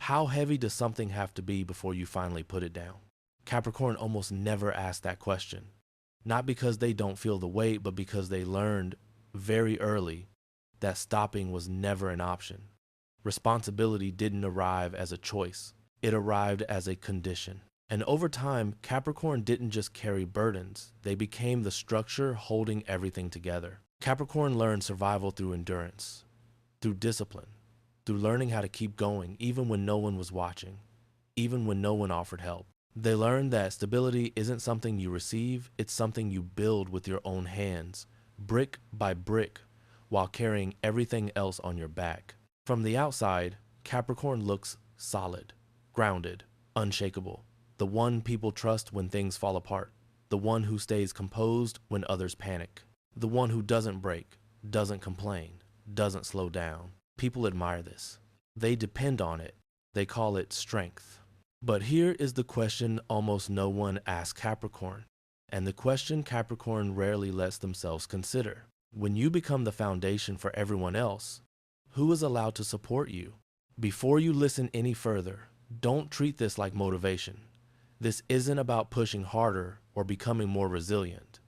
How heavy does something have to be before you finally put it down? Capricorn almost never asks that question. Not because they don't feel the weight, but because they learned very early that stopping was never an option. Responsibility didn't arrive as a choice. It arrived as a condition. And over time, Capricorn didn't just carry burdens. They became the structure holding everything together. Capricorn learned survival through endurance, through discipline, through learning how to keep going even when no one was watching, even when no one offered help. They learned that stability isn't something you receive, it's something you build with your own hands, brick by brick, while carrying everything else on your back. From the outside, Capricorn looks solid, grounded, unshakable. The one people trust when things fall apart. The one who stays composed when others panic. The one who doesn't break, doesn't complain, doesn't slow down. People admire this. They depend on it. They call it strength. But here is the question almost no one asks Capricorn, and the question Capricorn rarely lets themselves consider. When you become the foundation for everyone else, who is allowed to support you? Before you listen any further, don't treat this like motivation. This isn't about pushing harder or becoming more resilient.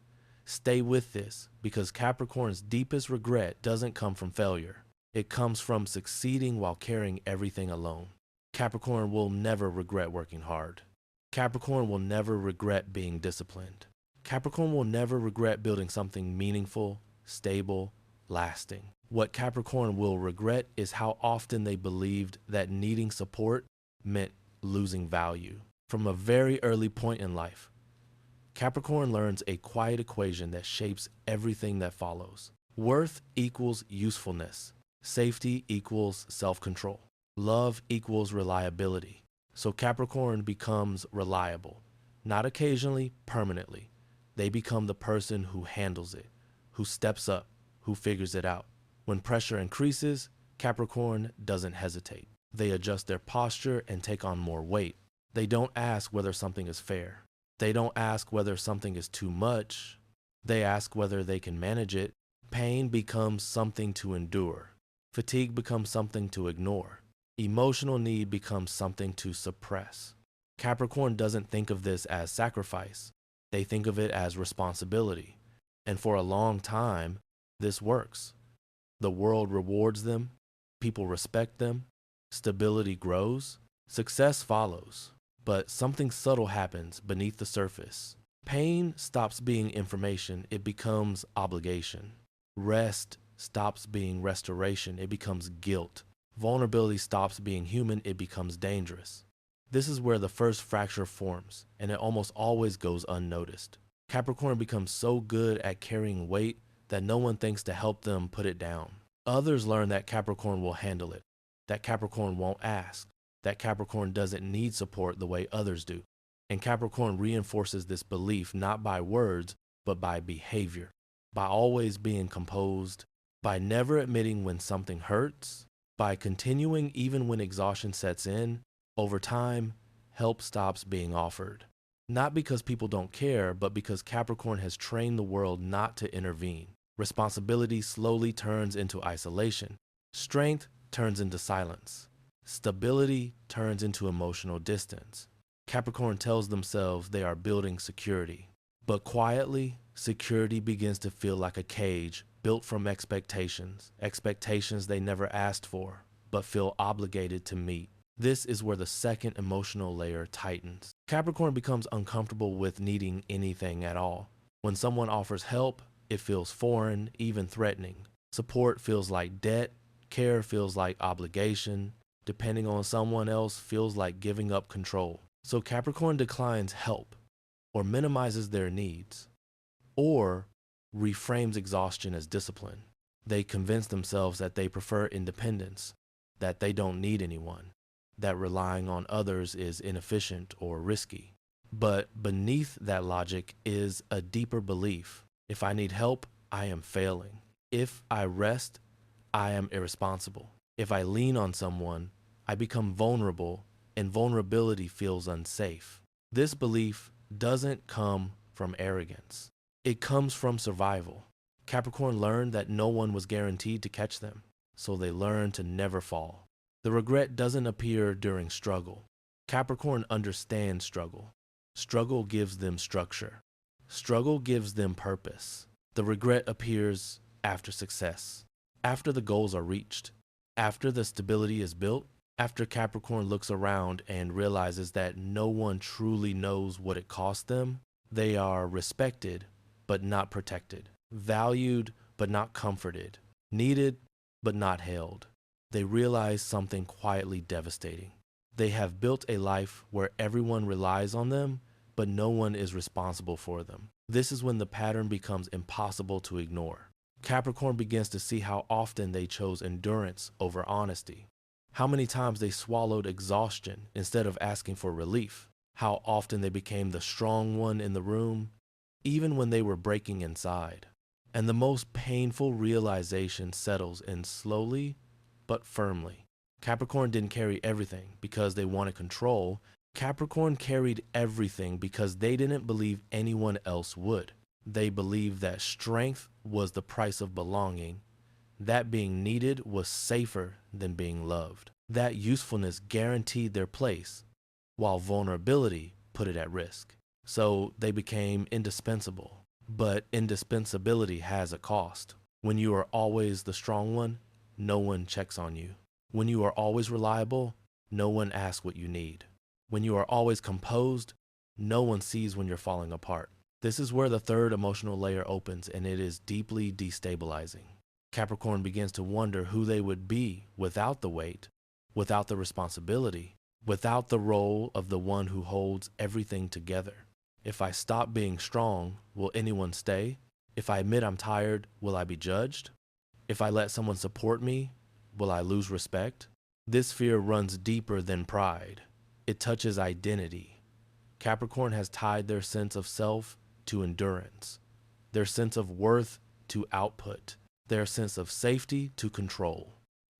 Stay with this, because Capricorn's deepest regret doesn't come from failure. It comes from succeeding while carrying everything alone. Capricorn will never regret working hard. Capricorn will never regret being disciplined. Capricorn will never regret building something meaningful, stable, lasting. What Capricorn will regret is how often they believed that needing support meant losing value. From a very early point in life, Capricorn learns a quiet equation that shapes everything that follows. Worth equals usefulness. Safety equals self-control. Love equals reliability. So Capricorn becomes reliable. Not occasionally, permanently. They become the person who handles it, who steps up, who figures it out. When pressure increases, Capricorn doesn't hesitate. They adjust their posture and take on more weight. They don't ask whether something is fair. They don't ask whether something is too much. They ask whether they can manage it. Pain becomes something to endure. Fatigue becomes something to ignore. Emotional need becomes something to suppress. Capricorn doesn't think of this as sacrifice. They think of it as responsibility. And for a long time, this works. The world rewards them. People respect them. Stability grows. Success follows. But something subtle happens beneath the surface. Pain stops being information. It becomes obligation. Rest stops being restoration. It becomes guilt. Vulnerability stops being human. It becomes dangerous. This is where the first fracture forms, and it almost always goes unnoticed. Capricorn becomes so good at carrying weight that no one thinks to help them put it down. Others learn that Capricorn will handle it, that Capricorn won't ask, that Capricorn doesn't need support the way others do. And Capricorn reinforces this belief not by words, but by behavior, by always being composed, by never admitting when something hurts, by continuing even when exhaustion sets in. Over time, help stops being offered. Not because people don't care, but because Capricorn has trained the world not to intervene. Responsibility slowly turns into isolation. Strength turns into silence. Stability turns into emotional distance. Capricorn tells themselves they are building security. But quietly, security begins to feel like a cage built from expectations they never asked for, but feel obligated to meet. This is where the second emotional layer tightens. Capricorn becomes uncomfortable with needing anything at all. When someone offers help, it feels foreign, even threatening. Support feels like debt, care feels like obligation, depending on someone else feels like giving up control. So Capricorn declines help, or minimizes their needs, or reframes exhaustion as discipline. They convince themselves that they prefer independence, that they don't need anyone, that relying on others is inefficient or risky. But beneath that logic is a deeper belief. If I need help, I am failing. If I rest, I am irresponsible. If I lean on someone, I become vulnerable, and vulnerability feels unsafe. This belief doesn't come from arrogance. It comes from survival. Capricorn learned that no one was guaranteed to catch them, so they learned to never fall. The regret doesn't appear during struggle. Capricorn understands struggle. Struggle gives them structure. Struggle gives them purpose. The regret appears after success, after the goals are reached, after the stability is built, after Capricorn looks around and realizes that no one truly knows what it cost them. They are respected, but not protected, valued, but not comforted, needed, but not held. They realize something quietly devastating. They have built a life where everyone relies on them, but no one is responsible for them. This is when the pattern becomes impossible to ignore. Capricorn begins to see how often they chose endurance over honesty, how many times they swallowed exhaustion instead of asking for relief, how often they became the strong one in the room, even when they were breaking inside. And the most painful realization settles in slowly but firmly. Capricorn didn't carry everything because they wanted control. Capricorn carried everything because they didn't believe anyone else would. They believed that strength was the price of belonging, that being needed was safer than being loved, that usefulness guaranteed their place, while vulnerability put it at risk. So they became indispensable. But indispensability has a cost. When you are always the strong one, no one checks on you. When you are always reliable, no one asks what you need. When you are always composed, no one sees when you're falling apart. This is where the third emotional layer opens, and it is deeply destabilizing. Capricorn begins to wonder who they would be without the weight, without the responsibility, without the role of the one who holds everything together. If I stop being strong, will anyone stay? If I admit I'm tired, will I be judged? If I let someone support me, will I lose respect? This fear runs deeper than pride. It touches identity. Capricorn has tied their sense of self to endurance, their sense of worth to output, their sense of safety to control.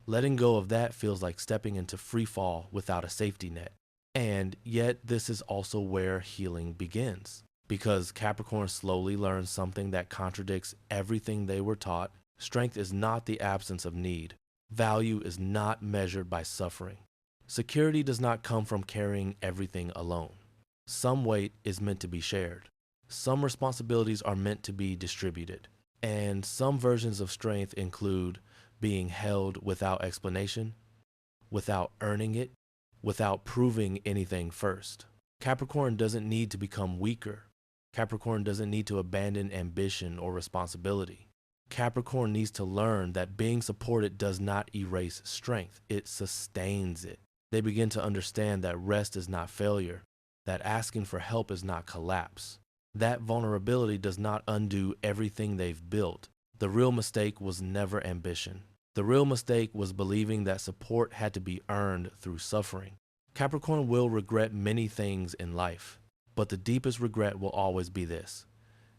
Letting go of that feels like stepping into free fall without a safety net. And yet this is also where healing begins, because Capricorn slowly learns something that contradicts everything they were taught. Strength is not the absence of need. Value is not measured by suffering. Security does not come from carrying everything alone. Some weight is meant to be shared. Some responsibilities are meant to be distributed. And some versions of strength include being held without explanation, without earning it, without proving anything first. Capricorn doesn't need to become weaker. Capricorn doesn't need to abandon ambition or responsibility. Capricorn needs to learn that being supported does not erase strength, it sustains it. They begin to understand that rest is not failure, that asking for help is not collapse. That vulnerability does not undo everything they've built. The real mistake was never ambition. The real mistake was believing that support had to be earned through suffering. Capricorn will regret many things in life, but the deepest regret will always be this.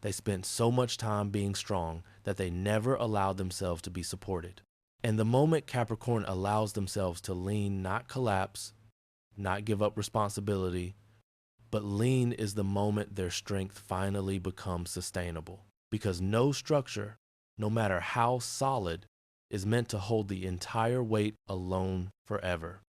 They spent so much time being strong that they never allowed themselves to be supported. And the moment Capricorn allows themselves to lean, not collapse, not give up responsibility, but lean is the moment their strength finally becomes sustainable. Because no structure, no matter how solid, is meant to hold the entire weight alone forever.